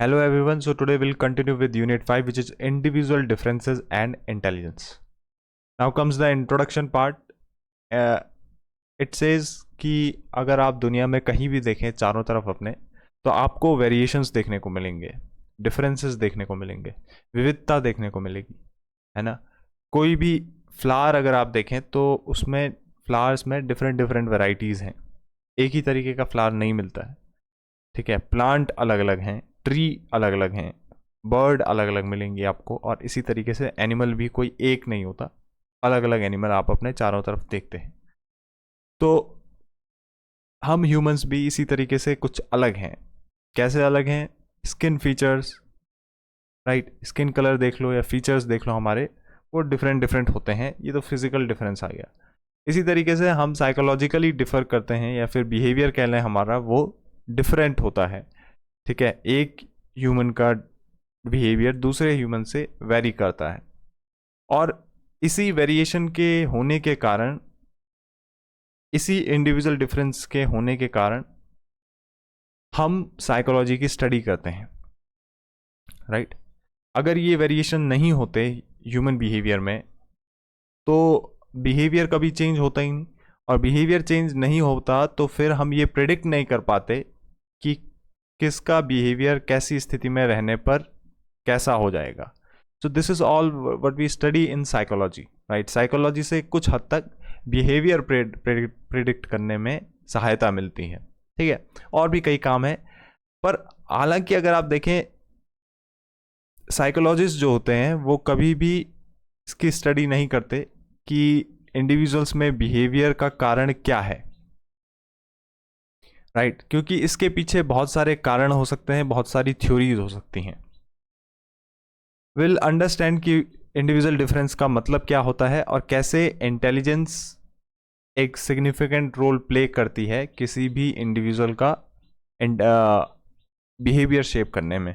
Hello everyone, so today we'll continue with Unit 5, which is Individual Differences and Intelligence. Now comes the introduction part. Uh, it says कि अगर आप दुनिया में कहीं भी देखें चारों तरफ अपने, तो आपको वेरिएशंस देखने को मिलेंगे, डिफरेंसेस देखने को मिलेंगे, विविधता देखने को मिलेगी, है ना। कोई भी फ्लावर अगर आप देखें तो उसमें फ्लावर्स में डिफरेंट डिफरेंट वेराइटीज़ हैं, एक ही तरीके का फ्लावर नहीं मिलता है, ठीक है। प्लांट अलग अलग हैं, ट्री अलग अलग हैं, बर्ड अलग अलग मिलेंगी आपको, और इसी तरीके से एनिमल भी कोई एक नहीं होता, अलग अलग एनिमल आप अपने चारों तरफ देखते हैं। तो हम ह्यूमंस भी इसी तरीके से कुछ अलग हैं। कैसे अलग हैं? Skin features, right, skin colour देख लो या फीचर्स देख लो हमारे, वो डिफरेंट डिफरेंट होते हैं। ये तो फिजिकल डिफरेंस आ गया। इसी तरीके से हम साइकोलॉजिकली डिफर करते हैं, या फिर बिहेवियर कह लें हमारा, वो डिफरेंट होता है, ठीक है। एक ह्यूमन का बिहेवियर दूसरे ह्यूमन से वेरी करता है, और इसी वेरिएशन के होने के कारण, इसी इंडिविजुअल डिफरेंस के होने के कारण हम साइकोलॉजी की स्टडी करते हैं, राइट। अगर ये वेरिएशन नहीं होते ह्यूमन बिहेवियर में, तो बिहेवियर कभी चेंज होता ही नहीं, और बिहेवियर चेंज नहीं होता तो फिर हम ये प्रिडिक्ट नहीं कर पाते कि किसका बिहेवियर कैसी स्थिति में रहने पर कैसा हो जाएगा। So this is all what we study in psychology, right. Psychology से कुछ हद तक बिहेवियर प्रिडिक्ट करने में सहायता मिलती है, ठीक है। और भी कई काम है, पर हालांकि अगर आप देखें, साइकोलॉजिस्ट जो होते हैं वो कभी भी इसकी स्टडी नहीं करते कि इंडिविजुअल्स में बिहेवियर का कारण क्या है, राइट, क्योंकि इसके पीछे बहुत सारे कारण हो सकते हैं, बहुत सारी थ्योरीज हो सकती हैं। विल अंडरस्टैंड कि इंडिविजुअल डिफरेंस का मतलब क्या होता है, और कैसे इंटेलिजेंस एक सिग्निफिकेंट रोल प्ले करती है किसी भी इंडिविजुअल का बिहेवियर शेप करने में।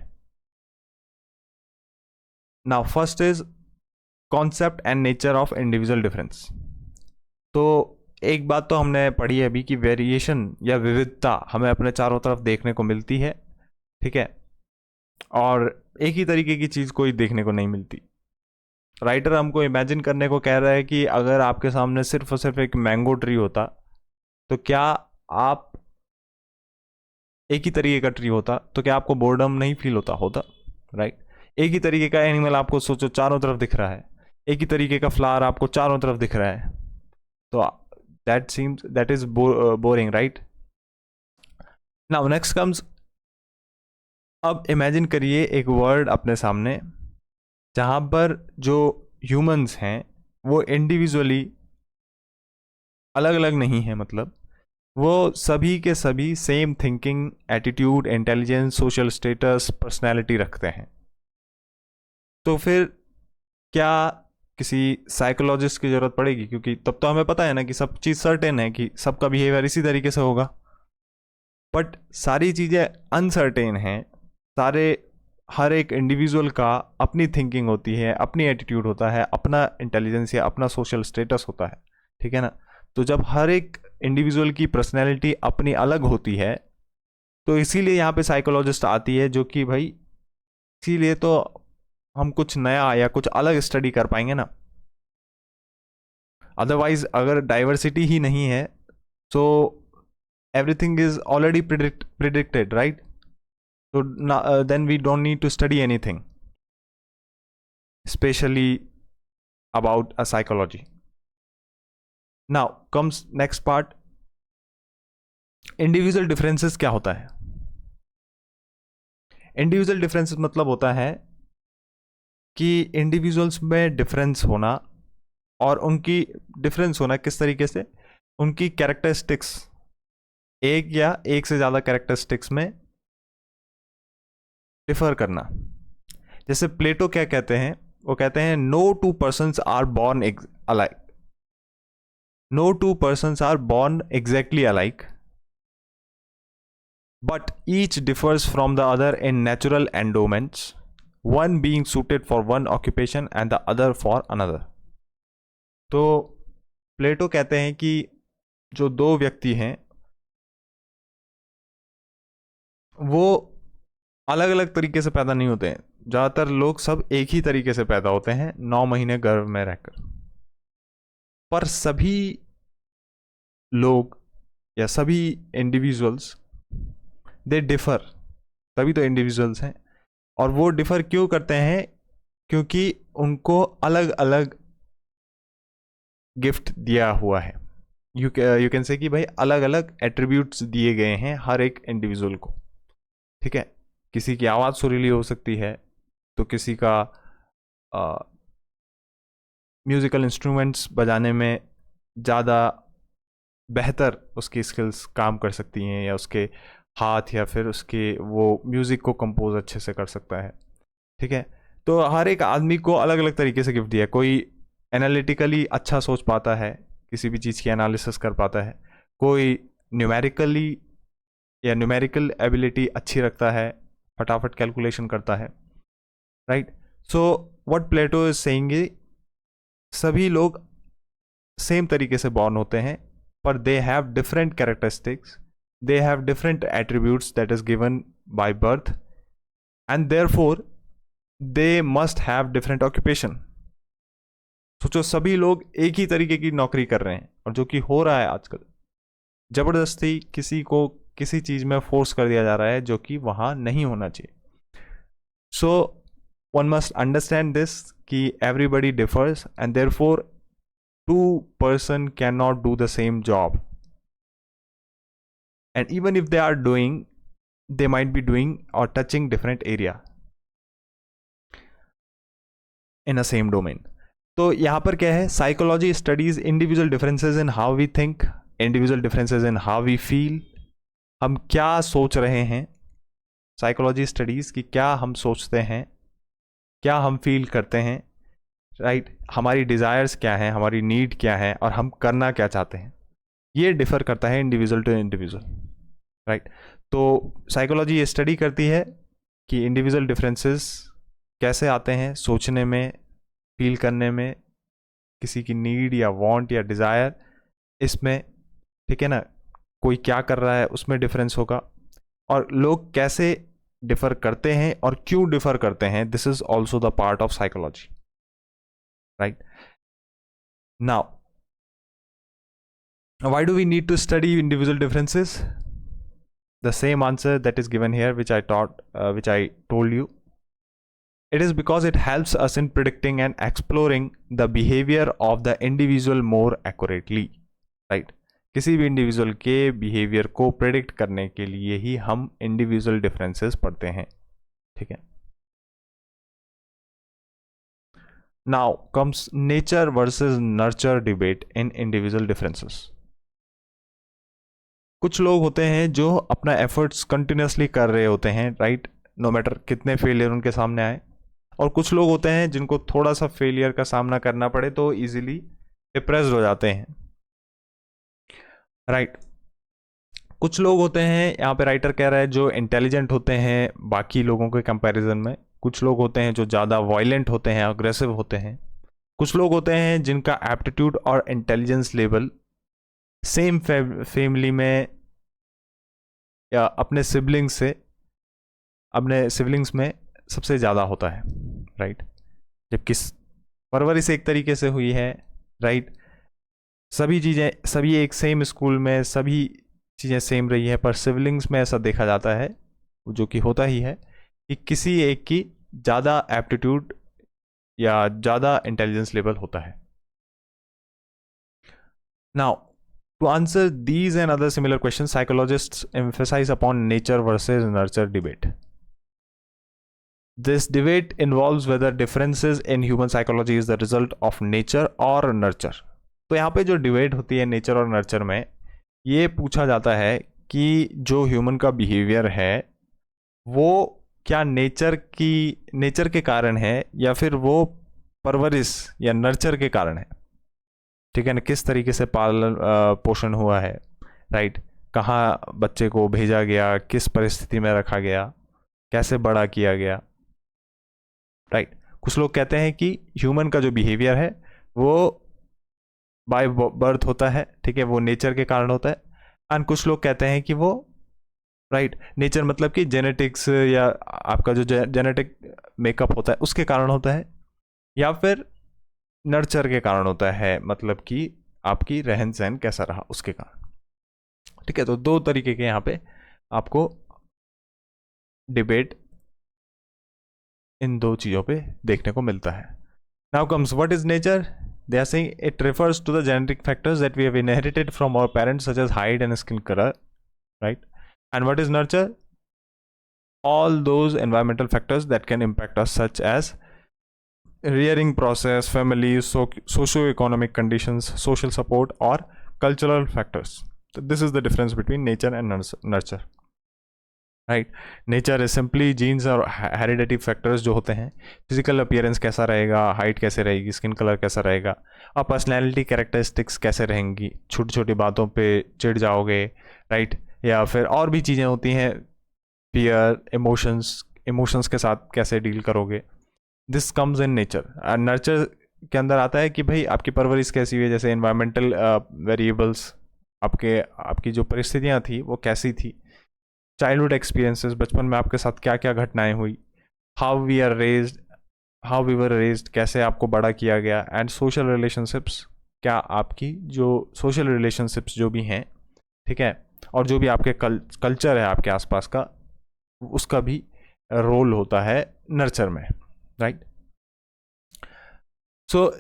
Now first is concept and nature of individual difference. तो एक बात तो हमने पढ़ी है अभी कि वेरिएशन या विविधता हमें अपने चारों तरफ देखने को मिलती है, ठीक है, और एक ही तरीके की चीज़ कोई देखने को नहीं मिलती। राइटर हमको इमेजिन करने को कह रहा है कि अगर आपके सामने सिर्फ और सिर्फ एक मैंगो ट्री होता, तो क्या आप, एक ही तरीके का ट्री होता तो क्या आपको बोर्डम नहीं फील होता, राइट। एक ही तरीके का एनिमल आपको सोचो चारों तरफ दिख रहा है, एक ही तरीके का फ्लावर आपको चारों तरफ दिख रहा है, तो that is boring, right. Now next comes, अब इमेजिन करिए एक वर्ल्ड अपने सामने जहां पर जो ह्यूमंस हैं वो इंडिविजुअली अलग अलग नहीं है, मतलब वो सभी के सभी same thinking, attitude, intelligence, social status, personality रखते हैं। तो फिर क्या किसी साइकोलॉजिस्ट की ज़रूरत पड़ेगी? क्योंकि तब तो हमें पता है ना कि सब चीज़ सर्टेन है कि सबका बिहेवियर इसी तरीके से होगा। बट सारी चीज़ें अनसर्टेन हैं, सारे, हर एक इंडिविजुअल का अपनी थिंकिंग होती है, अपनी एटीट्यूड होता है, अपना इंटेलिजेंस या अपना सोशल स्टेटस होता है, ठीक है ना। तो जब हर एक इंडिविजुअल की पर्सनैलिटी अपनी अलग होती है, तो इसीलिए यहाँ पे साइकोलॉजिस्ट आती है, जो कि भाई, इसीलिए तो हम कुछ नया या कुछ अलग स्टडी कर पाएंगे ना। अदरवाइज अगर डाइवर्सिटी ही नहीं है, तो everything is already predicted, right. So then we don't need to study anything, especially about a psychology. Now comes next part. Individual differences क्या होता है? Individual differences मतलब होता है कि इंडिविजुअल्स में डिफरेंस होना, और उनकी डिफरेंस होना किस तरीके से, उनकी कैरेक्टरिस्टिक्स, एक या एक से ज़्यादा कैरेक्टरिस्टिक्स में डिफर करना। जैसे प्लेटो क्या कहते हैं, वो कहते हैं no two persons are born alike, no two persons are born exactly alike, but each differs from the other in natural endowments, one being suited for one occupation and the other for another. तो प्लेटो कहते हैं कि जो दो व्यक्ति हैं वो अलग अलग तरीके से पैदा नहीं होते हैं, ज़्यादातर लोग सब एक ही तरीके से पैदा होते हैं 9 महीने गर्भ में रहकर। पर सभी लोग या सभी इंडिविजुअल्स दे डिफर, तभी तो इंडिविजुअल्स हैं। और वो डिफर क्यों करते हैं? क्योंकि उनको अलग अलग गिफ्ट दिया हुआ है। यू कैन से कि भाई अलग अलग एट्रीब्यूट्स दिए गए हैं हर एक इंडिविजुअल को, ठीक है। किसी की आवाज़ सुरीली हो सकती है, तो किसी का म्यूज़िकल इंस्ट्रूमेंट्स बजाने में ज़्यादा बेहतर उसकी स्किल्स काम कर सकती हैं, या उसके हाथ, या फिर उसके वो म्यूज़िक को कंपोज अच्छे से कर सकता है, ठीक है। तो हर एक आदमी को अलग अलग तरीके से गिफ्ट दिया है। कोई एनालिटिकली अच्छा सोच पाता है, किसी भी चीज़ की एनालिसिस कर पाता है। कोई न्यूमेरिकली या न्यूमेरिकल एबिलिटी अच्छी रखता है, फटाफट कैलकुलेशन करता है, right. So what Plato is saying, सभी लोग सेम तरीके से बॉर्न होते हैं, पर they have different characteristics, they have different attributes that is given by birth, and therefore they must have different occupation. सोचो सभी लोग एक ही तरीके की नौकरी कर रहे हैं, और जो कि हो रहा है आजकल, जबरदस्ती किसी को किसी चीज में फोर्स कर दिया जा रहा है जो कि वहां नहीं होना चाहिए। So one must understand this कि everybody differs, and therefore two person can not do the same job, and even if they are doing, they might be doing or touching different area in a same domain. तो यहाँ पर क्या है, psychology studies individual differences in how we think, individual differences in how we feel, हम क्या सोच रहे हैं। साइकोलॉजी स्टडीज की क्या हम सोचते हैं, क्या हम फील करते हैं, राइट। हमारी डिज़ायर्स क्या हैं, हमारी नीड क्या है, और हम करना क्या चाहते हैं, ये डिफर करता है इंडिविजुअल टू इंडिविजुअल, राइट। तो साइकोलॉजी ये स्टडी करती है कि इंडिविजुअल डिफरेंसेस कैसे आते हैं सोचने में, फील करने में, किसी की नीड या वांट या डिज़ायर इसमें, ठीक है ना। कोई क्या कर रहा है उसमें डिफरेंस होगा, और लोग कैसे डिफर करते हैं और क्यों डिफर करते हैं, this is also the part of psychology, right. Now why do we need to study individual differences? The same answer that is given here, which I told you. It is because it helps us in predicting and exploring the behavior of the individual more accurately, right? किसी भी individual के behaviour को predict करने के लिए ही हम individual differences पढ़ते हैं, ठीक है। Now comes nature versus nurture debate in individual differences. कुछ लोग होते हैं जो अपना एफर्ट्स कंटिन्यूसली कर रहे होते हैं, राइट, नो मैटर कितने फेलियर उनके सामने आए। और कुछ लोग होते हैं जिनको थोड़ा सा फेलियर का सामना करना पड़े तो इजीली डिप्रेस्ड हो जाते हैं, राइट। कुछ लोग होते हैं, यहाँ पे राइटर कह रहा है, जो इंटेलिजेंट होते हैं बाकी लोगों के कंपैरिजन में। कुछ लोग होते हैं जो ज़्यादा वायलेंट होते हैं, अग्रेसिव होते हैं। कुछ लोग होते हैं जिनका एप्टीट्यूड और इंटेलिजेंस लेवल सेम फैमिली में या अपने सिबलिंग्स में सबसे ज़्यादा होता है, राइट। जबकि परवरिश एक तरीके से हुई है, राइट, सभी चीज़ें, सभी एक सेम स्कूल में सभी चीज़ें सेम रही है, पर सिबलिंग्स में ऐसा देखा जाता है, जो कि होता ही है, कि किसी एक की ज़्यादा एप्टीट्यूड या ज़्यादा इंटेलिजेंस लेवल होता है। Now to answer these and other similar questions, psychologists emphasize upon nature versus nurture debate. This debate involves whether differences in human psychology is the result of nature or nurture. तो यहाँ पे जो debate होती है nature और nurture में, ये पूछा जाता है कि जो ह्यूमन का बिहेवियर है वो क्या नेचर के कारण है, या फिर वो परवरिश या नर्चर के कारण है, ठीक है ना। किस तरीके से पालन पोषण हुआ है, राइट, कहाँ बच्चे को भेजा गया, किस परिस्थिति में रखा गया, कैसे बड़ा किया गया, राइट। कुछ लोग कहते हैं कि ह्यूमन का जो बिहेवियर है वो बाय बर्थ होता है, ठीक है, वो नेचर के कारण होता है। एंड कुछ लोग कहते हैं कि वो राइट। नेचर मतलब कि जेनेटिक्स या आपका जो जेनेटिक मेकअप होता है उसके कारण होता है, या फिर नर्चर के कारण होता है, मतलब कि आपकी रहन सहन कैसा रहा उसके कारण। ठीक है, तो दो तरीके के यहाँ पे आपको डिबेट इन दो चीज़ों पे देखने को मिलता है। Now comes what is nature. They are saying it refers to the genetic factors that we have inherited from our parents, such as height and skin color, right? And what is nurture? All those environmental factors that can impact us, such as rearing process, families, socio-economic conditions, social support, or cultural factors. So this is the difference between nature and nurture. Right. Nature is simply genes और hereditary factors जो होते हैं, physical appearance कैसा रहेगा, height कैसे रहेगी, skin colour कैसा रहेगा, और पर्सनैलिटी कैरेक्टरिस्टिक्स कैसे रहेंगी, छोटी छोटी बातों पे चिढ़ जाओगे, राइट, या फिर और भी चीज़ें होती हैं, फियर, इमोशंस के साथ कैसे डील करोगे, this comes in nature. Nurture के अंदर आता है कि भाई आपकी परवरिश कैसी हुई है, जैसे इन्वायरमेंटल वेरिएबल्स, आपकी जो परिस्थितियाँ थी वो कैसी थी, चाइल्डहुड एक्सपीरियंसेस, बचपन में आपके साथ क्या क्या घटनाएं हुई, हाउ वी वर रेज्ड, कैसे आपको बड़ा किया गया, एंड सोशल रिलेशनशिप्स, क्या आपकी जो सोशल रिलेशनशिप्स जो भी हैं, ठीक है, और जो भी आपके कल्चर है आपके आसपास का, उसका भी रोल होता है नर्चर में, राइट। सो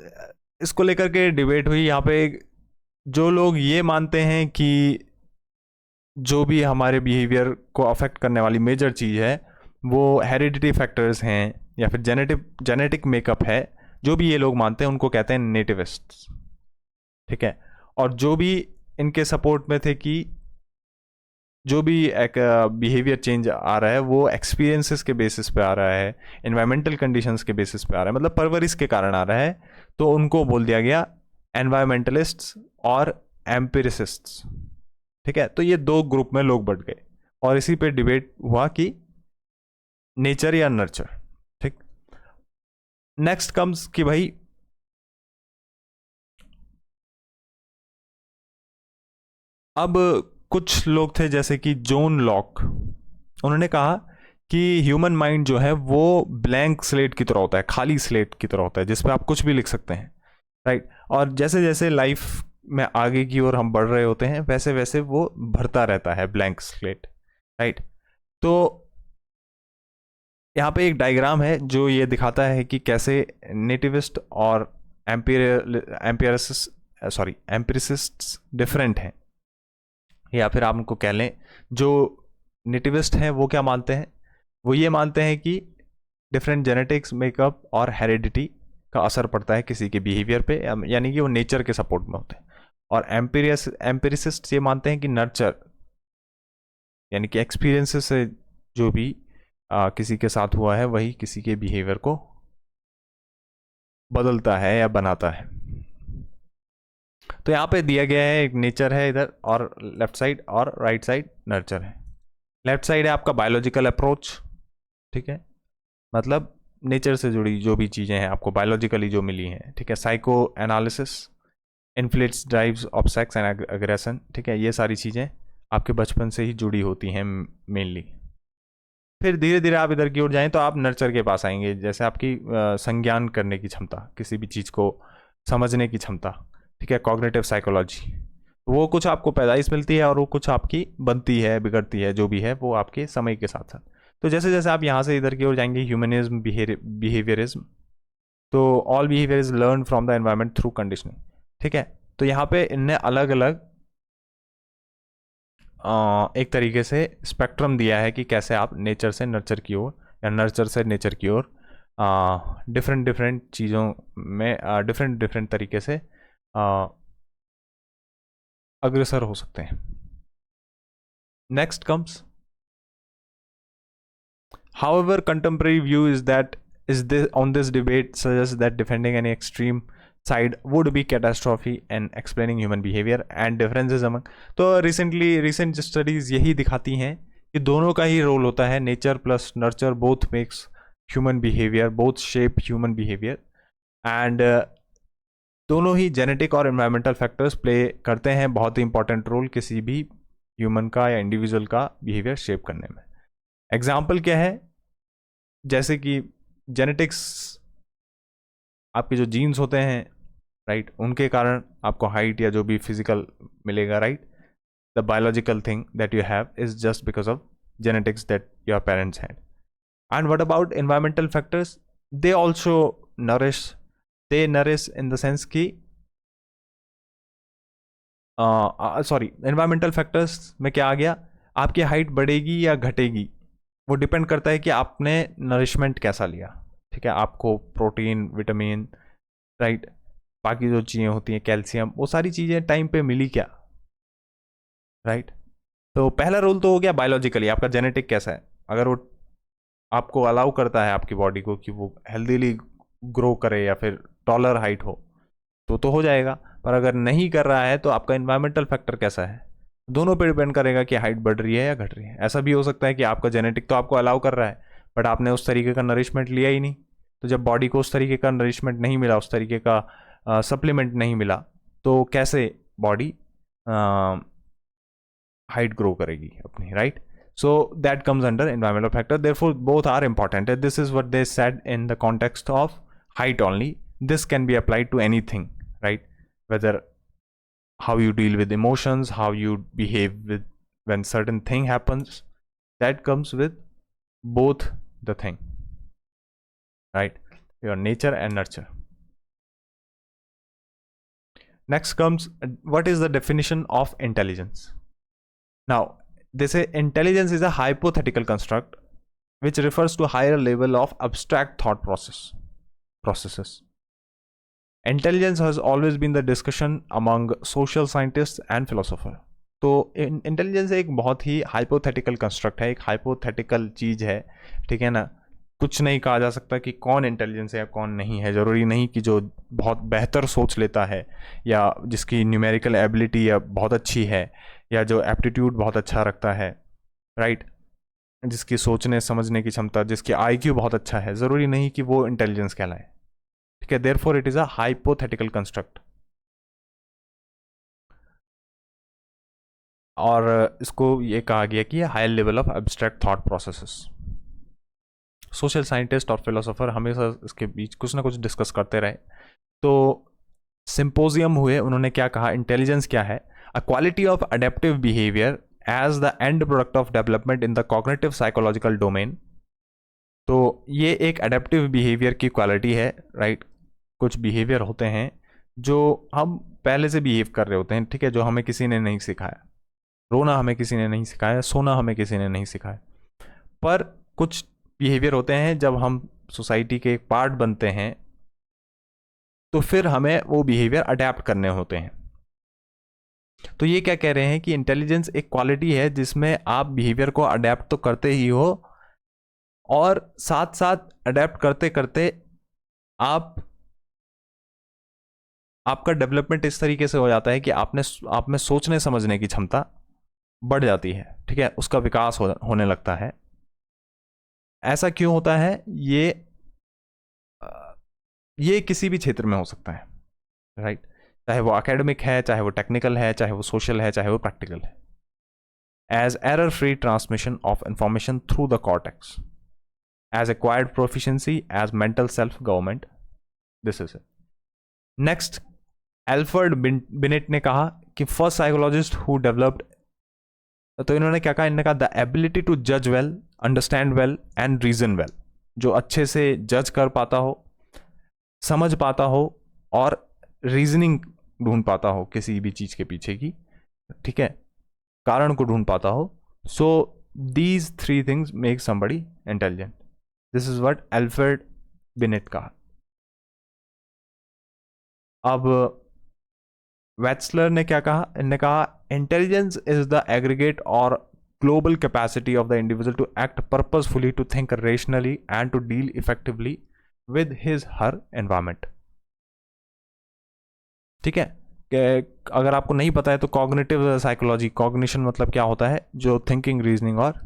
इसको लेकर के डिबेट हुई यहाँ पे। जो लोग ये मानते हैं कि जो भी हमारे बिहेवियर को अफेक्ट करने वाली मेजर चीज़ है वो हेरिडिटी फैक्टर्स हैं या फिर जेनेटिक मेकअप है, जो भी ये लोग मानते हैं उनको कहते हैं नेटिविस्ट्स, ठीक है। और जो भी इनके सपोर्ट में थे कि जो भी एक बिहेवियर चेंज आ रहा है वो एक्सपीरियंसेस के बेसिस पे आ रहा है, एनवायरमेंटल कंडीशंस के बेसिस पे आ रहा है, मतलब परवरिश के कारण आ रहा है, तो उनको बोल दिया गया एनवायरमेंटलिस्ट्स और एम्पिरिसिस्ट्स, ठीक है। तो ये दो ग्रुप में लोग बढ़ गए और इसी पे डिबेट हुआ कि नेचर या नर्चर, ठीक। नेक्स्ट कम्स कि भाई अब कुछ लोग थे जैसे कि जॉन लॉक, उन्होंने कहा कि ह्यूमन माइंड जो है वो ब्लैंक स्लेट की तरह होता है, खाली स्लेट की तरह होता है, जिसपे आप कुछ भी लिख सकते हैं, राइट। और जैसे जैसे लाइफ में आगे की ओर हम बढ़ रहे होते हैं वैसे वैसे वो भरता रहता है ब्लैंक स्लेट, राइट। तो यहाँ पे एक डायग्राम है जो ये दिखाता है कि कैसे नेटिविस्ट और एम्पिरिसिस्ट डिफरेंट हैं, या फिर आप उनको कह लें जो नेटिविस्ट हैं वो क्या मानते हैं, वो ये मानते हैं कि डिफरेंट जेनेटिक्स, मेकअप और हेरिडिटी का असर पड़ता है किसी के बिहेवियर पे, यानी कि वो नेचर के सपोर्ट में होते हैं। और एम्पिरिसिस्ट ये मानते हैं कि नर्चर यानी कि एक्सपीरियंसेस से जो भी किसी के साथ हुआ है वही किसी के बिहेवियर को बदलता है या बनाता है। तो यहाँ पे दिया गया है एक नेचर है इधर और लेफ्ट साइड, और राइट साइड नर्चर है। लेफ्ट साइड है आपका बायोलॉजिकल अप्रोच, ठीक है, मतलब नेचर से जुड़ी जो भी चीज़ें हैं आपको बायोलॉजिकली जो मिली हैं, ठीक है। Psychoanalysis, inflates drives of sex and aggression, ठीक है, ये सारी चीज़ें आपके बचपन से ही जुड़ी होती हैं मेनली। फिर धीरे धीरे आप इधर की ओर जाएं तो आप नर्चर के पास आएंगे, जैसे आपकी संज्ञान करने की क्षमता, किसी भी चीज़ को समझने की क्षमता, ठीक है, कॉग्निटिव साइकोलॉजी, वो कुछ आपको पैदाइश मिलती है और वो कुछ आपकी बनती है, बिगड़ती है, जो भी है वो आपके समय के साथ साथ। तो जैसे जैसे आप यहाँ से इधर की ओर जाएंगे, ह्यूमनिज्म, बिहेवियरिज्म, तो all behaviour is learn from the environment through conditioning, ठीक है। तो यहाँ पे इनने अलग अलग एक तरीके से स्पेक्ट्रम दिया है कि कैसे आप नेचर से नर्चर की ओर या नर्चर से नेचर की ओर डिफरेंट डिफरेंट चीज़ों में डिफरेंट डिफरेंट तरीके से अग्रसर हो सकते हैं। Next comes however contemporary view is this on this debate suggests that defending any extreme side would be catastrophe in explaining human behavior and differences among। तो recent studies यही दिखाती हैं कि दोनों का ही रोल होता है, nature plus nurture both makes human behaviour, both shape human behaviour, and दोनों ही जेनेटिक और एनवायरमेंटल फैक्टर्स प्ले करते हैं बहुत ही इंपॉर्टेंट रोल किसी भी ह्यूमन का या इंडिविजुअल का बिहेवियर शेप करने में। एग्जाम्पल क्या है, जैसे कि जेनेटिक्स, आपके जो जीन्स होते हैं राइट, उनके कारण आपको हाइट या जो भी फिजिकल मिलेगा right. The biological thing that you have is just because of genetics that your parents had. And what about environmental factors? They also nourish, they nourish in the sense कि sorry, environmental factors में क्या आ गया, आपकी height बढ़ेगी या घटेगी वो depend करता है कि आपने नरिशमेंट कैसा लिया। ठीक है, आपको प्रोटीन, विटामिन राइट, बाकी जो चीज़ें होती हैं, कैल्शियम, वो सारी चीज़ें टाइम पे मिली क्या, राइट। तो पहला रूल तो हो गया बायोलॉजिकली, आपका जेनेटिक कैसा है। अगर वो आपको अलाउ करता है आपकी बॉडी को कि वो हेल्दीली ग्रो करे या फिर टॉलर हाइट हो तो हो जाएगा। पर अगर नहीं कर रहा है तो आपका इन्वायरमेंटल फैक्टर कैसा है, दोनों पे डिपेंड करेगा कि हाइट बढ़ रही है या घट रही है। ऐसा भी हो सकता है कि आपका जेनेटिक तो आपको अलाउ कर रहा है बट आपने उस तरीके का नरिशमेंट लिया ही नहीं, तो जब बॉडी को उस तरीके का नरिशमेंट नहीं मिला, उस तरीके का सप्लीमेंट नहीं मिला, तो कैसे बॉडी हाइट ग्रो करेगी अपनी, right. So that comes under environmental factor. Therefore, both are important. This is what they said in the context of height only. This can be applied to anything, right? Whether how you deal with emotions, how you behave with when certain thing happens, that comes with both the thing, right? Your nature and nurture. Next comes what is the definition of intelligence? Now, they say intelligence is a hypothetical construct which refers to higher level of abstract thought processes. Intelligence has always been the discussion among social scientists and philosophers. तो intelligence एक बहुत ही hypothetical construct है, एक hypothetical चीज़ है, ठीक है ना। कुछ नहीं कहा जा सकता कि कौन इंटेलिजेंस है या कौन नहीं है। ज़रूरी नहीं कि जो बहुत बेहतर सोच लेता है या जिसकी न्यूमेरिकल एबिलिटी या बहुत अच्छी है या जो एप्टीट्यूड बहुत अच्छा रखता है, राइट, जिसकी सोचने समझने की क्षमता, जिसकी आईक्यू बहुत अच्छा है, ज़रूरी नहीं कि वो इंटेलिजेंस कहलाए। ठीक है, therefore it is a hypothetical construct. और इसको ये कहा गया कि higher level of abstract thought processes. Social scientist और फिलोसोफर हमेशा इसके बीच कुछ ना कुछ डिस्कस करते रहे। तो सिंपोजियम हुए, उन्होंने क्या कहा, इंटेलिजेंस क्या है, a quality of adaptive behaviour as the end product of development in the cognitive psychological domain. तो ये एक अडेप्टिव बिहेवियर की क्वालिटी है, राइट। कुछ बिहेवियर होते हैं जो हम पहले से बिहेव कर रहे होते हैं, ठीक है, जो हमें किसी ने नहीं सिखाया। रोना हमें किसी ने नहीं सिखाया, सोना हमें किसी ने नहीं सिखाया। पर कुछ बिहेवियर होते हैं जब हम सोसाइटी के एक पार्ट बनते हैं तो फिर हमें वो बिहेवियर अडेप्ट करने होते हैं। तो ये क्या कह रहे हैं कि इंटेलिजेंस एक क्वालिटी है जिसमें आप बिहेवियर को अडेप्ट तो करते ही हो और साथ साथ अडेप्ट करते करते आपका डेवलपमेंट इस तरीके से हो जाता है कि आप में सोचने समझने की क्षमता बढ़ जाती है, ठीक है, उसका विकास होने लगता है। ऐसा क्यों होता है, ये किसी भी क्षेत्र में हो सकता है, राइट। चाहे वो एकेडमिक है, चाहे वो टेक्निकल है, चाहे वो सोशल है, चाहे वो प्रैक्टिकल है। As error free transmission of information through the cortex, as acquired proficiency, as mental self government, this is it. Next, Alfred Binet ने कहा कि फर्स्ट साइकोलॉजिस्ट हु डेवलप्ड, तो इन्होंने क्या कहा, इन्होंने कहा द एबिलिटी टू जज well, understand well and reason well. जो अच्छे से जज कर पाता हो, समझ पाता हो और रीजनिंग ढूंढ पाता हो किसी भी चीज के पीछे की, ठीक है, कारण को ढूंढ पाता हो। So these three things make somebody intelligent. This is what Alfred beneath कहा। अब वेट्सलर ने क्या कहा, इन्होंने कहा इंटेलिजेंस इज द एग्रीगेट और global capacity of the individual to act purposefully, to think rationally and to deal effectively with his her environment। ठीक है, अगर आपको नहीं पता है तो कॉग्निटिव साइकोलॉजी, कॉग्निशन मतलब क्या होता है, जो थिंकिंग, रीजनिंग और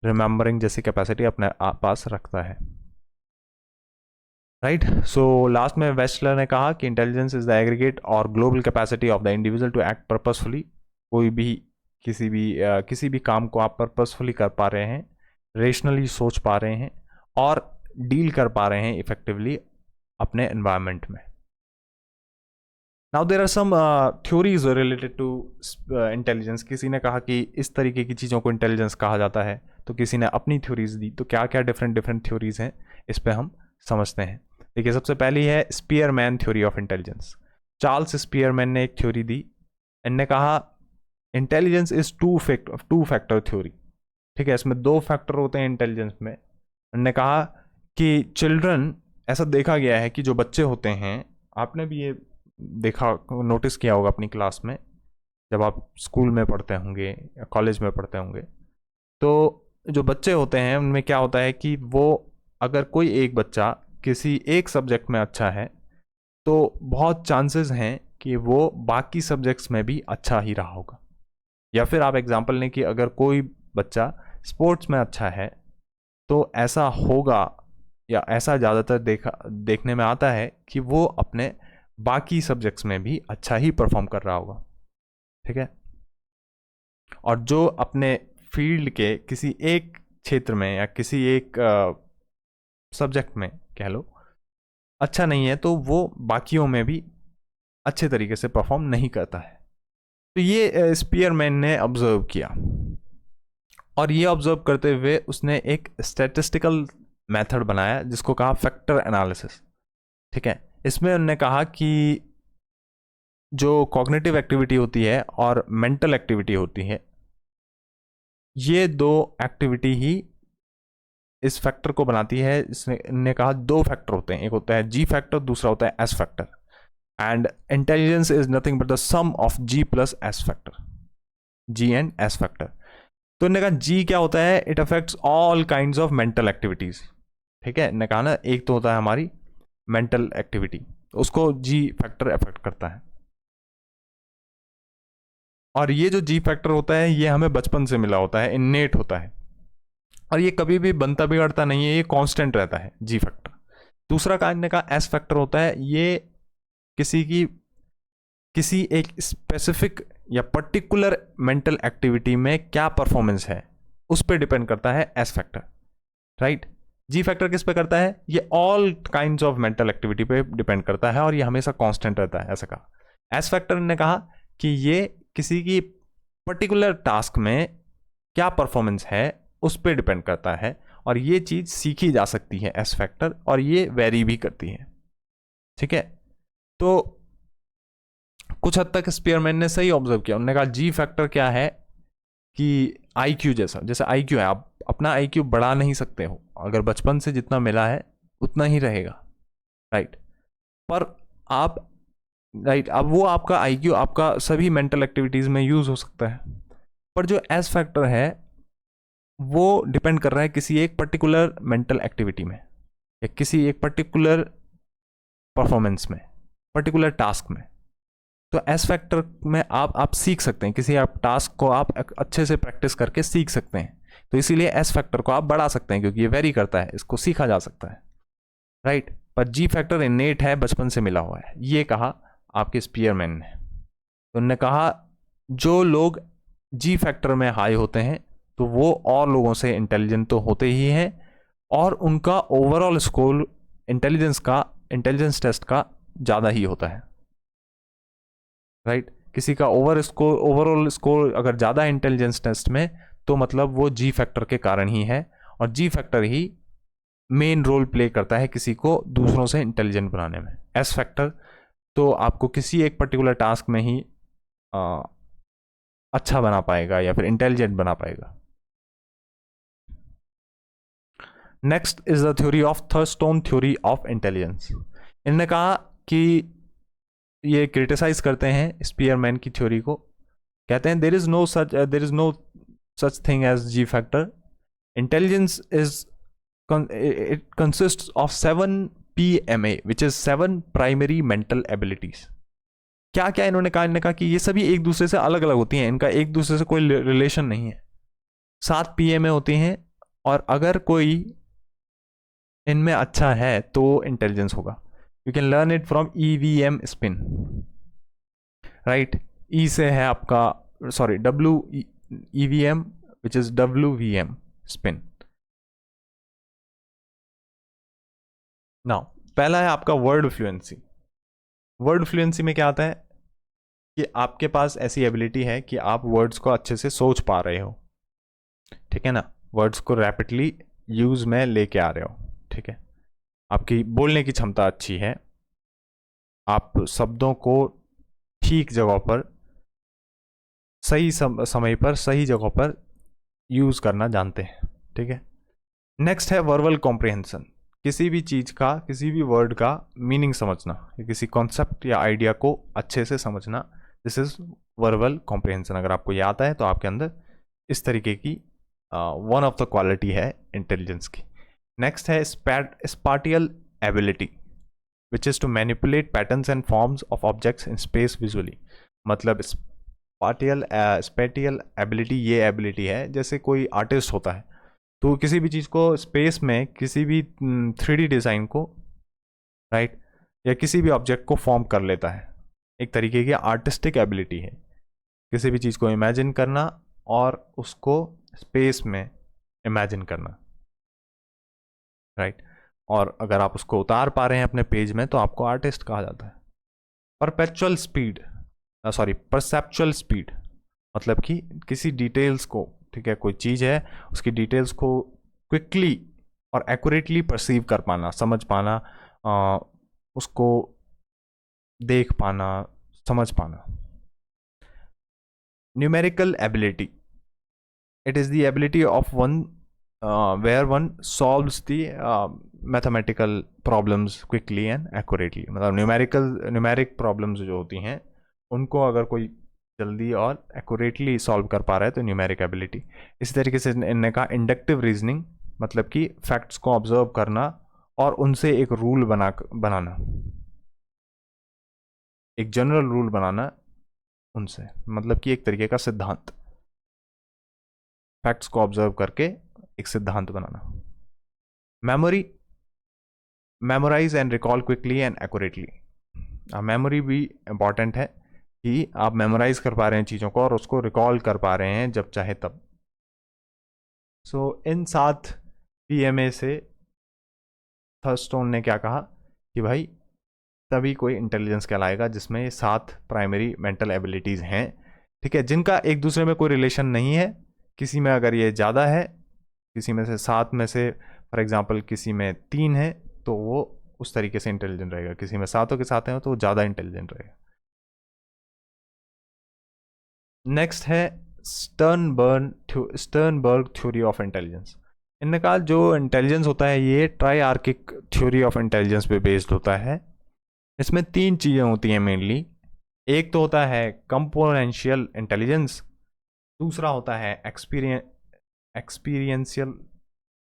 रिमेंबरिंग जैसी कैपेसिटी अपने पास रखता है, राइट। सो लास्ट में वेस्टलर ने कहा कि इंटेलिजेंस इज द एग्रीगेट और global capacity of the individual to act purposefully, कोई भी किसी भी काम को आप पर्पसफुली कर पा रहे हैं, रेशनली सोच पा रहे हैं और डील कर पा रहे हैं इफेक्टिवली अपने एनवायरनमेंट में। Now there are some theories related to intelligence. किसी ने कहा कि इस तरीके की चीज़ों को इंटेलिजेंस कहा जाता है, तो किसी ने अपनी थ्योरीज दी। तो क्या क्या डिफरेंट थ्योरीज हैं, इस पे हम समझते हैं। देखिए, सबसे पहली है Spearman theory of intelligence. Charles Spearman ने एक थ्योरी दी। इनने कहा intelligence is two factor theory. ठीक है, इसमें 2 फैक्टर होते हैं इंटेलिजेंस में। इनने कहा कि चिल्ड्रन, ऐसा देखा गया है कि जो बच्चे होते हैं, आपने भी ये देखा, नोटिस किया होगा अपनी क्लास में, जब आप स्कूल में पढ़ते होंगे या कॉलेज में पढ़ते होंगे, तो जो बच्चे होते हैं उनमें क्या होता है कि वो, अगर कोई एक बच्चा किसी एक सब्जेक्ट में अच्छा है, तो बहुत चांसेस हैं कि वो बाकी सब्जेक्ट्स में भी अच्छा ही रहा होगा। या फिर आप एग्जांपल लें कि अगर कोई बच्चा स्पोर्ट्स में अच्छा है, तो ऐसा होगा, या ऐसा ज़्यादातर देखने में आता है कि वो अपने बाकी सब्जेक्ट्स में भी अच्छा ही परफॉर्म कर रहा होगा। ठीक है, और जो अपने फील्ड के किसी एक क्षेत्र में या किसी एक सब्जेक्ट में कह लो अच्छा नहीं है, तो वो बाकियों में भी अच्छे तरीके से परफॉर्म नहीं करता है। तो ये स्पीयरमैन ने ऑब्जर्व किया, और ये ऑब्जर्व करते हुए उसने एक स्टैटिस्टिकल मेथड बनाया जिसको कहा फैक्टर एनालिसिस। ठीक है, इसमें उन्होंने कहा कि जो कॉग्निटिव एक्टिविटी होती है और मेंटल एक्टिविटी होती है, ये 2 एक्टिविटी ही इस फैक्टर को बनाती है। इसने कहा 2 फैक्टर होते हैं, एक होता है जी फैक्टर, दूसरा होता है S factor. And intelligence is nothing but the sum of G plus S factor, G and S factor. तो इन्होंने कहा जी क्या होता है, it affects all kinds of mental activities. ठीक है, इन्होंने कहा ना, एक तो होता है हमारी मेंटल एक्टिविटी, उसको जी फैक्टर अफेक्ट करता है। और ये जो जी फैक्टर होता है, ये हमें बचपन से मिला होता है, इन्नेट होता है, और ये कभी भी बनता बिगड़ता नहीं है, ये कांस्टेंट रहता है जी फैक्टर। दूसरा कारण का एस फैक्टर होता है, ये किसी एक स्पेसिफिक या पर्टिकुलर मेंटल एक्टिविटी में क्या परफॉर्मेंस है, उस पर डिपेंड करता है एस फैक्टर। राइट, जी फैक्टर किस पे करता है, ये all kinds of mental activity पे डिपेंड करता है, और ये हमेशा कांस्टेंट रहता है, ऐसा कहा। एस फैक्टर ने कहा कि ये किसी की पर्टिकुलर टास्क में क्या परफॉर्मेंस है उस पर डिपेंड करता है, और ये चीज सीखी जा सकती है एस फैक्टर, और ये वेरी भी करती है। ठीक है, तो कुछ हद तक स्पीयरमैन ने सही ऑब्जर्व किया। उन्होंने कहा जी फैक्टर क्या है कि आईक्यू जैसे आईक्यू है, आप अपना आईक्यू बढ़ा नहीं सकते हो, अगर बचपन से जितना मिला है उतना ही रहेगा। राइट, पर आप अब वो आपका आईक्यू आपका सभी मेंटल एक्टिविटीज में यूज हो सकता है, पर जो एस फैक्टर है वो डिपेंड कर रहा है किसी एक पर्टिकुलर मेंटल एक्टिविटी में, या किसी एक पर्टिकुलर परफॉर्मेंस में, पर्टिकुलर टास्क में। तो एस फैक्टर में आप सीख सकते हैं, किसी आप टास्क को आप अच्छे से प्रैक्टिस करके सीख सकते हैं, तो इसीलिए एस फैक्टर को आप बढ़ा सकते हैं, क्योंकि ये वेरी करता है, इसको सीखा जा सकता है। राइट, पर जी फैक्टर इनेट है, बचपन से मिला हुआ है, ये कहा आपके स्पीयरमैन ने। तो उन्होंने कहा जो लोग जी फैक्टर में हाई होते हैं, तो वो और लोगों से इंटेलिजेंट तो होते ही हैं, और उनका ओवरऑल स्कोर इंटेलिजेंस टेस्ट का ज़्यादा ही होता है। राइट, किसी का ओवरऑल स्कोर अगर ज़्यादा इंटेलिजेंस टेस्ट में, तो मतलब वो जी फैक्टर के कारण ही है, और जी फैक्टर ही मेन रोल प्ले करता है किसी को दूसरों से इंटेलिजेंट बनाने में। एस फैक्टर तो आपको किसी एक पर्टिकुलर टास्क में ही अच्छा बना पाएगा या फिर इंटेलिजेंट बना पाएगा। Next is the theory of Thurstone theory of intelligence. इन्होंने कहा कि ये क्रिटिसाइज करते हैं स्पीयरमैन की थ्योरी को, कहते हैं there is no such thing as G factor, intelligence is it consists of 7 PMA which is 7 primary mental abilities। क्या क्या इन्होंने कहा कि ये सभी एक दूसरे से अलग अलग होती हैं, इनका एक दूसरे से कोई रिलेशन नहीं है। 7 PMA होती हैं, और अगर कोई इनमें अच्छा है तो इंटेलिजेंस होगा। You can learn it from EVM spin. Right, E से है आपका, sorry, EVM which is WVM spin. Now पहला है आपका वर्ड फ्लुएंसी. वर्ड फ्लुएंसी में क्या आता है कि आपके पास ऐसी एबिलिटी है कि आप वर्ड्स को अच्छे से सोच पा रहे हो, ठीक है ना, वर्ड्स को रैपिडली यूज में लेके आ रहे हो, ठीक है, आपकी बोलने की क्षमता अच्छी है, आप शब्दों को ठीक जगह पर सही समय पर सही जगह पर यूज करना जानते हैं, ठीक है. नेक्स्ट है वर्बल कॉम्प्रिहेंशन. किसी भी चीज का, किसी भी वर्ड का मीनिंग समझना या किसी कॉन्सेप्ट या आइडिया को अच्छे से समझना, दिस इज वर्बल कॉम्प्रिहेंशन. अगर आपको ये आता है तो आपके अंदर इस तरीके की वन ऑफ द क्वालिटी है इंटेलिजेंस की. नेक्स्ट है spatial ability which is to manipulate patterns and forms of objects in space visually. मतलब स्पेटियल एबिलिटी ये एबिलिटी है जैसे कोई आर्टिस्ट होता है तो किसी भी चीज़ को स्पेस में, किसी भी 3D डिज़ाइन को, राइट, या किसी भी ऑब्जेक्ट को फॉर्म कर लेता है. एक तरीके की आर्टिस्टिक एबिलिटी है किसी भी चीज़ को इमेजिन करना और उसको स्पेस में इमेजिन करना, राइट. और अगर आप उसको उतार पा रहे हैं अपने पेज में तो आपको आर्टिस्ट कहा जाता है. परसेप्चुअल स्पीड मतलब कि किसी डिटेल्स को, ठीक है, कोई चीज़ है उसकी डिटेल्स को क्विकली और एक्यूरेटली परसीव कर पाना, समझ पाना, उसको देख पाना, समझ पाना. Numerical ability, it is the ability of one where one solves the mathematical problems quickly and accurately. मतलब न्यूमेरिक प्रॉब्लम्स जो होती हैं उनको अगर कोई जल्दी और एक्यूरेटली सॉल्व कर पा रहा है तो न्यूमेरिक एबिलिटी. इसी तरीके से इनने कहा इंडक्टिव रीजनिंग, मतलब कि फैक्ट्स को ऑब्जर्व करना और उनसे एक रूल बनाना, एक जनरल रूल बनाना उनसे, मतलब कि एक तरीके का सिद्धांत, फैक्ट्स को ऑब्जर्व करके एक सिद्धांत बनाना. Memory, memorize and recall quickly and accurately. Memory भी इंपॉर्टेंट है कि आप मेमोराइज कर पा रहे हैं चीज़ों को और उसको रिकॉल कर पा रहे हैं जब चाहे तब. सो इन 7 PMA से थर्स्टोन ने क्या कहा कि भाई तभी कोई इंटेलिजेंस कहलाएगा जिसमें ये 7 प्राइमरी मेंटल एबिलिटीज़ हैं, ठीक है, जिनका एक दूसरे में कोई रिलेशन नहीं है. किसी में अगर ये ज़्यादा है, किसी में से 7 में से फॉर एग्जांपल किसी में 3 है तो वो उस तरीके से इंटेलिजेंट रहेगा, किसी में 7 के साथ है तो वो ज़्यादा इंटेलिजेंट रहेगा. नेक्स्ट है स्टर्नबर्ग थ्योरी ऑफ इंटेलिजेंस. इनने कहा जो इंटेलिजेंस होता है ये ट्राइआर्किक थ्योरी ऑफ इंटेलिजेंस पे बेस्ड होता है. इसमें 3 चीज़ें होती हैं मेनली. एक तो होता है कंपोनेंशियल इंटेलिजेंस, दूसरा होता है एक्सपीरियंशियल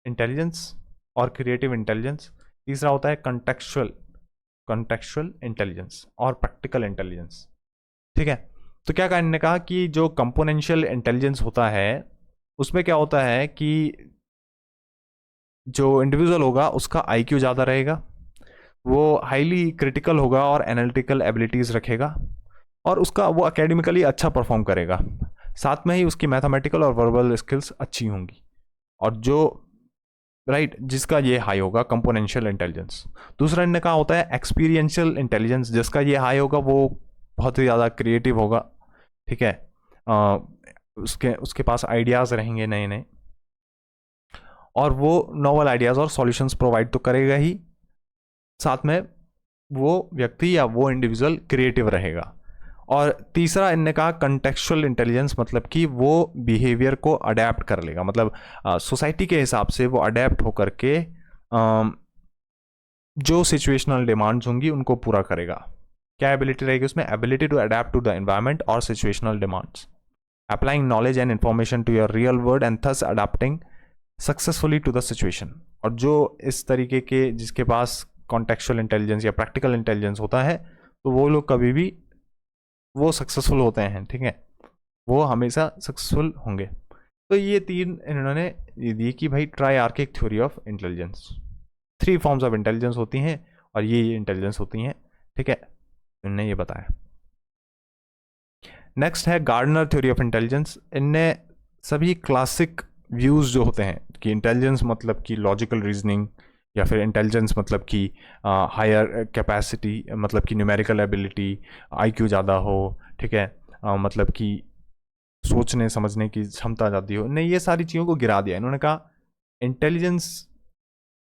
इंटेलिजेंस और क्रिएटिव इंटेलिजेंस, तीसरा होता है कॉन्टेक्चुअल इंटेलिजेंस और प्रैक्टिकल इंटेलिजेंस, ठीक है. तो क्या इन्होंने कहा कि जो कंपोनेंशियल इंटेलिजेंस होता है उसमें क्या होता है कि जो इंडिविजुअल होगा उसका IQ ज़्यादा रहेगा, वो हाईली क्रिटिकल होगा और एनालिटिकल एबिलिटीज़ रखेगा और उसका वो एकेडमिकली अच्छा परफॉर्म करेगा, साथ में ही उसकी मैथमेटिकल और वर्बल स्किल्स अच्छी होंगी. और जो राइट जिसका ये हाई होगा कंपोनेंशियल इंटेलिजेंस. दूसरा इनने कहा होता है एक्सपीरियंशियल इंटेलिजेंस, जिसका ये हाई होगा वो बहुत ही ज़्यादा क्रिएटिव होगा, ठीक है, उसके पास आइडियाज़ रहेंगे नए नए और वो नॉवल आइडियाज़ और सॉल्यूशंस प्रोवाइड तो करेगा ही, साथ में वो व्यक्ति या वो इंडिविजुअल क्रिएटिव रहेगा. और तीसरा इनने कहा कंटेक्चुअल इंटेलिजेंस, मतलब कि वो बिहेवियर को अडेप्ट कर लेगा, मतलब सोसाइटी के हिसाब से वो अडेप्ट होकर के जो सिचुएशनल डिमांड्स होंगी उनको पूरा करेगा. क्या एबिलिटी रहेगी उसमें? Ability to adapt to the environment और situational demands, applying knowledge and information to your real world and thus adapting successfully to the situation. और जो इस तरीके के जिसके पास कॉन्टेक्चुअल इंटेलिजेंस या प्रैक्टिकल इंटेलिजेंस होता है तो वो लोग कभी भी वो सक्सेसफुल होते हैं, ठीक है, वो हमेशा सक्सेसफुल होंगे. तो ये 3 इन्होंने ये दी कि भाई triarchic theory of intelligence, 3 forms of intelligence होती हैं और ये इंटेलिजेंस होती हैं, ठीक है, इन्होंने ये बताया. नेक्स्ट है गार्डनर थ्योरी ऑफ इंटेलिजेंस. इनने सभी क्लासिक व्यूज़ जो होते हैं कि इंटेलिजेंस मतलब कि लॉजिकल रीजनिंग, या फिर इंटेलिजेंस मतलब कि हायर कैपेसिटी, मतलब कि न्यूमेरिकल एबिलिटी, आईक्यू ज़्यादा हो, ठीक है, मतलब कि सोचने समझने की क्षमता ज़्यादा हो, नहीं, ये सारी चीज़ों को गिरा दिया। इन्होंने कहा इंटेलिजेंस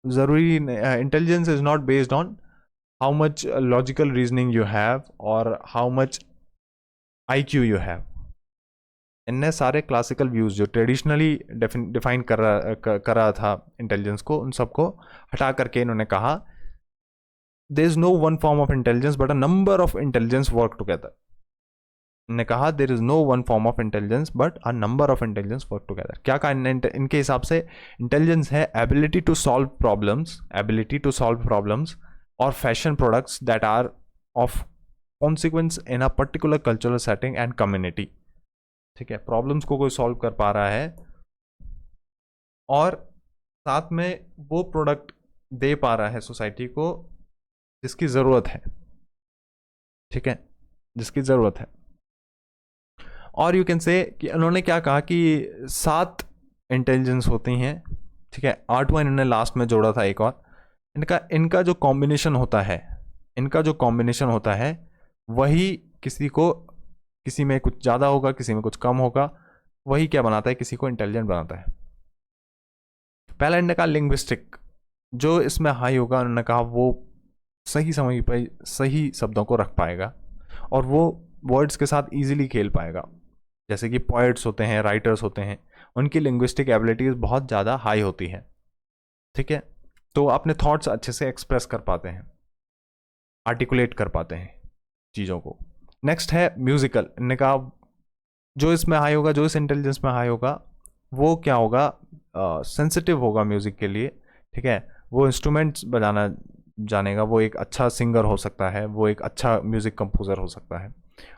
ज़रूरी, intelligence is not based on how much logical reasoning you have और how much IQ you have. इनने सारे क्लासिकल व्यूज़ जो ट्रेडिशनली डिफाइन कर रहा था इंटेलिजेंस को, उन सबको हटा करके इन्होंने कहा there is no one form of intelligence but a number of intelligence work together. ने कहा there is no one form of intelligence but a number of intelligence work together. क्या कहा इनके हिसाब से? इंटेलिजेंस है ability to solve problems, ability to solve problems और fashion products that are of consequence in a particular cultural setting and community. ठीक है, problems को कोई सॉल्व कर पा रहा है और साथ में वो प्रोडक्ट दे पा रहा है सोसाइटी को जिसकी ज़रूरत है। ठीक है, जिसकी ज़रूरत है। और यू कैन से कि उन्होंने क्या कहा कि 7 इंटेलिजेंस होती हैं। ठीक है, 8वां इन्होंने लास्ट में जोड़ा था एक और। इनका इनका जो कॉम्बिनेशन होता है, इनका जो कॉम्बिनेशन होता है वही किसी को, किसी में कुछ ज़्यादा होगा, किसी में कुछ कम होगा, वही क्या बनाता है, किसी को इंटेलिजेंट बनाता है। पहला इन्होंने कहा लिंग्विस्टिक, जो इसमें हाई होगा उन्होंने कहा वो सही समय पर सही शब्दों को रख पाएगा और वो वर्ड्स के साथ इजीली खेल पाएगा। जैसे कि पोइट्स होते हैं, राइटर्स होते हैं, उनकी लिंग्विस्टिक एबिलिटीज बहुत ज़्यादा हाई होती है। ठीक है, तो अपने थॉट्स अच्छे से एक्सप्रेस कर पाते हैं, आर्टिकुलेट कर पाते हैं चीज़ों को। नेक्स्ट है म्यूजिकल। इन्होंने कहा जो इसमें हाई होगा, जो इस इंटेलिजेंस में हाई होगा, वो क्या होगा, सेंसिटिव होगा म्यूज़िक के लिए। ठीक है, वो इंस्ट्रूमेंट्स बजाना जानेगा, वो एक अच्छा सिंगर हो सकता है, वो एक अच्छा म्यूज़िक कंपोजर हो सकता है।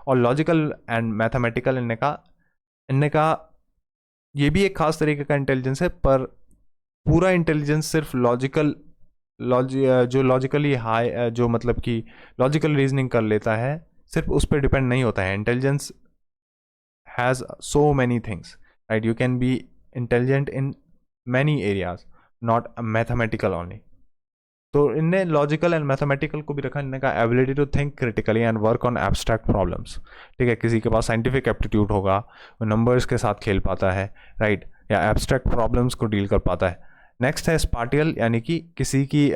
और लॉजिकल एंड मैथमेटिकल, इनने कहा ये भी एक खास तरीके का इंटेलिजेंस है, पर पूरा इंटेलिजेंस सिर्फ जो लॉजिकली हाई, जो मतलब कि लॉजिकल रीजनिंग कर लेता है, सिर्फ उस पर डिपेंड नहीं होता है। Intelligence has so many things, right? You can be intelligent in many areas, not mathematical only. तो इनने लॉजिकल एंड मैथमेटिकल को भी रखा। इनने कहा ability to think critically and work on abstract problems. ठीक है, किसी के पास साइंटिफिक एप्टीट्यूड होगा, वो नंबर्स के साथ खेल पाता है, राइट, या एब्स्ट्रैक्ट प्रॉब्लम्स को डील कर पाता है। नेक्स्ट है स्पाटियल, यानी कि किसी की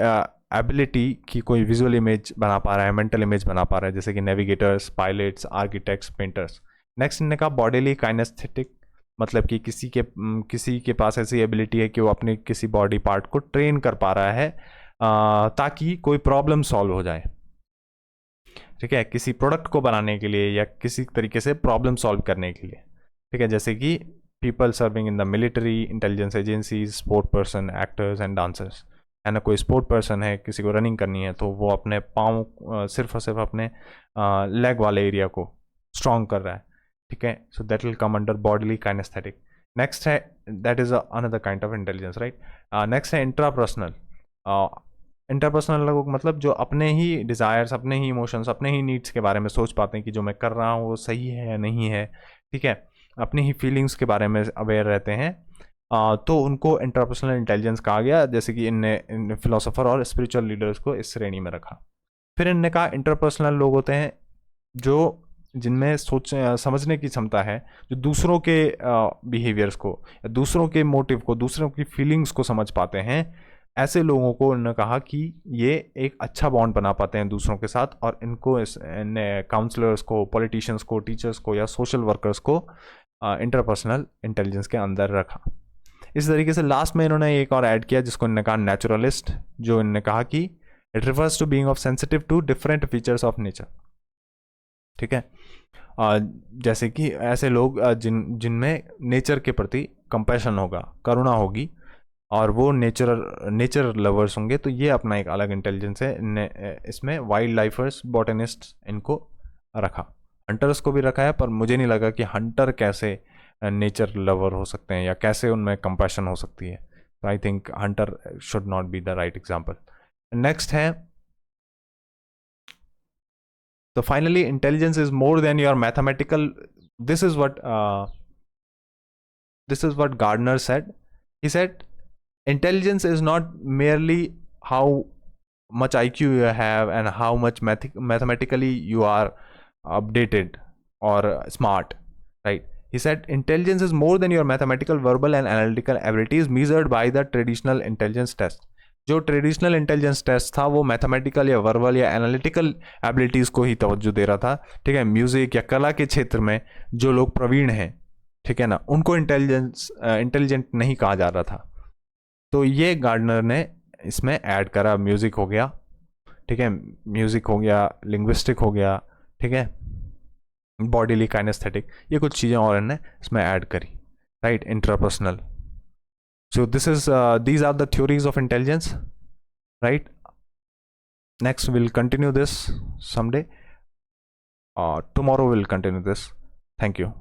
एबिलिटी की कोई विजुअल इमेज बना पा रहा है, मेंटल इमेज बना पा रहा है, जैसे कि navigators, pilots, architects, painters. Next इन्होंने कहा बॉडीली काइनेस्थेटिक, मतलब कि किसी के पास ऐसी एबिलिटी है कि वो अपने किसी बॉडी पार्ट को ट्रेन कर पा रहा है ताकि कोई प्रॉब्लम सॉल्व हो जाए। ठीक है, किसी प्रोडक्ट को बनाने के लिए या किसी तरीके से प्रॉब्लम सॉल्व करने के लिए। ठीक है, जैसे कि people serving in the military, intelligence agencies, sport person, actors and dancers. है ना, कोई स्पोर्ट पर्सन है, किसी को रनिंग करनी है, तो वो अपने पाँव सिर्फ और सिर्फ अपने लेग वाले एरिया को स्ट्रॉन्ग कर रहा है। ठीक है, so that will come under bodily kinesthetic. Next है, that is another kind of intelligence, right. Next है इंट्रापर्सनल। इंटरपर्सनल लोग मतलब जो अपने ही डिज़ायर्स, अपने ही इमोशंस, अपने ही नीड्स के बारे में सोच पाते हैं कि जो मैं कर रहा हूँ वो सही है या नहीं है। ठीक है, अपनी ही फीलिंग्स के बारे में अवेयर रहते हैं। तो उनको इंटरपर्सनल इंटेलिजेंस कहा गया, जैसे कि इन फिलोसोफर और स्पिरिचुअल लीडर्स को इस श्रेणी में रखा। फिर इनने कहा इंटरपर्सनल लोग होते हैं जो जिनमें सोच समझने की क्षमता है, जो दूसरों के बिहेवियर्स को, या दूसरों के मोटिव को, दूसरों की फीलिंग्स को समझ पाते हैं। ऐसे लोगों को उन्होंने कहा कि ये एक अच्छा बॉन्ड बना पाते हैं दूसरों के साथ, और इनको काउंसलर्स को, पॉलिटिशियंस को, टीचर्स को या सोशल वर्कर्स को इंटरपर्सनल इंटेलिजेंस के अंदर रखा। इस तरीके से लास्ट में इन्होंने एक और ऐड किया जिसको इन्होंने कहा नेचुरलिस्ट, जो इन्होंने कहा कि it refers to being of sensitive to different features of nature. ठीक है, जैसे कि ऐसे लोग जिनमें नेचर के प्रति कंपैशन होगा, करुणा होगी, और वो नेचर लवर्स होंगे, तो ये अपना एक अलग इंटेलिजेंस है। इसमें वाइल्ड लाइफर्स, बॉटनिस्ट, इनको रखा। हंटर्स को भी रखा है, पर मुझे नहीं लगा कि हंटर कैसे नेचर लवर हो सकते हैं या कैसे उनमें कंपैशन हो सकती है। तो I think Hunter should not be the right example. Next है, तो finally intelligence is more than your mathematical, this is what this is what Gardner said. He said intelligence is not merely how much IQ you have and how much mathematically you are updated or smart, right? He said intelligence is more than your mathematical, verbal and analytical abilities measured by the traditional intelligence test. जो traditional intelligence test था वो mathematical या verbal या analytical abilities को ही तवज्जो दे रहा था, ठीक है। म्यूज़िक या कला के क्षेत्र में जो लोग प्रवीण हैं, ठीक है ना, उनको इंटेलिजेंट नहीं कहा जा रहा था। तो ये गार्डनर ने इसमें ऐड करा। म्यूज़िक हो गया, ठीक है, म्यूज़िक हो गया, लिंग्विस्टिक हो गया, ठीक है, बॉडीली काइनेस्थेटिक, ये कुछ चीज़ें और इन्हें इसमें ऐड करी, right, interpersonal. So this is these are the theories of intelligence, right? Next we'll continue this someday. Tomorrow we'll continue this. Thank you.